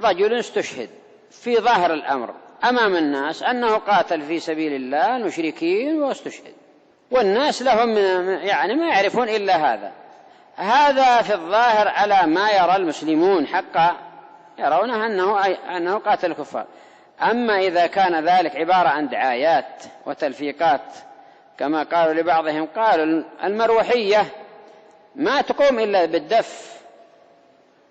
رجل استشهد في ظاهر الأمر أمام الناس أنه قاتل في سبيل الله المشركين واستشهد، والناس لهم يعني ما يعرفون إلا هذا في الظاهر على ما يرى المسلمون حقا، يرونه أنه قاتل الكفار. أما إذا كان ذلك عبارة عن دعايات وتلفيقات كما قالوا لبعضهم، قالوا المروحية ما تقوم إلا بالدف،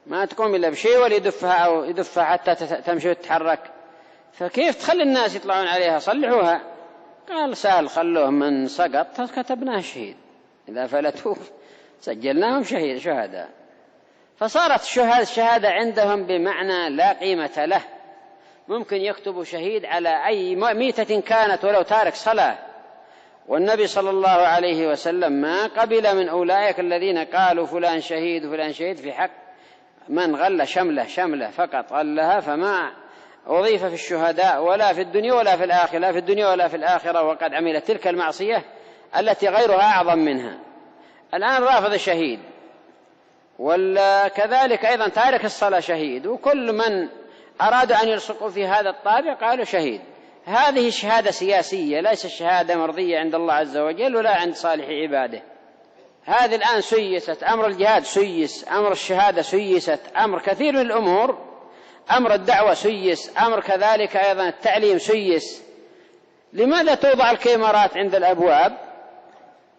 ما تقوم إلا بشيء وليدفها أو يدفها حتى تمشي وتتحرك، فكيف تخلي الناس يطلعون عليها؟ صلحوها. قال سهل، خلوه من سقط كتبناه شهيد، إذا فلتوا سجلناهم شهداء. فصارت الشهادة عندهم بمعنى لا قيمة له، ممكن يكتبوا شهيد على أي ميتة كانت ولو تارك صلاة. والنبي صلى الله عليه وسلم ما قبل من أولئك الذين قالوا فلان شهيد وفلان شهيد في حق من غل شملة فقط غلها، فما أضيف في الشهداء ولا في الدنيا ولا في الآخرة، لا في الدنيا ولا في الآخرة، وقد عمل تلك المعصية التي غيرها أعظم منها. الآن رافض شهيد، وكذلك أيضا تارك الصلاة شهيد، وكل من أرادوا أن يلصقوا في هذا الطابع قالوا شهيد. هذه شهادة سياسية، ليس شهادة مرضية عند الله عز وجل ولا عند صالح عباده. هذه الآن سيست، أمر الجهاد سيس، أمر الشهادة سيست، أمر كثير من الأمور، أمر الدعوة سيس، أمر كذلك أيضا التعليم سيس. لماذا توضع الكاميرات عند الأبواب؟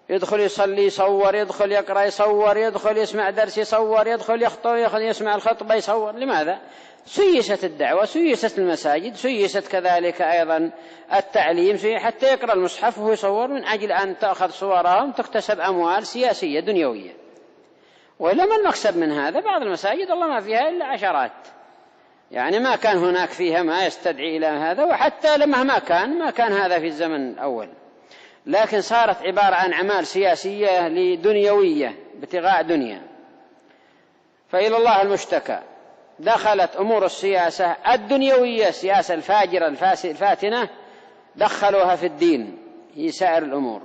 يدخل يصلي يصور، يدخل يقرأ يصور، يدخل يسمع درس يصور، يدخل يخطب يسمع الخطبة يصور. لماذا؟ سيست الدعوة، سيست المساجد، سيست كذلك أيضا التعليم، حتى يقرأ المصحف وهو يصور من أجل أن تأخذ صورهم تكتسب أموال سياسية دنيوية. ولما المكسب من هذا؟ بعض المساجد الله ما فيها إلا عشرات، يعني ما كان هناك فيها ما يستدعي إلى هذا، وحتى لما ما كان هذا في الزمن الأول، لكن صارت عبارة عن أعمال سياسية لدنيوية ابتغاء دنيا. فإلى الله المشتكى، دخلت أمور السياسة الدنيوية، السياسة الفاجرة الفاتنة، دخلوها في الدين في سائر الأمور.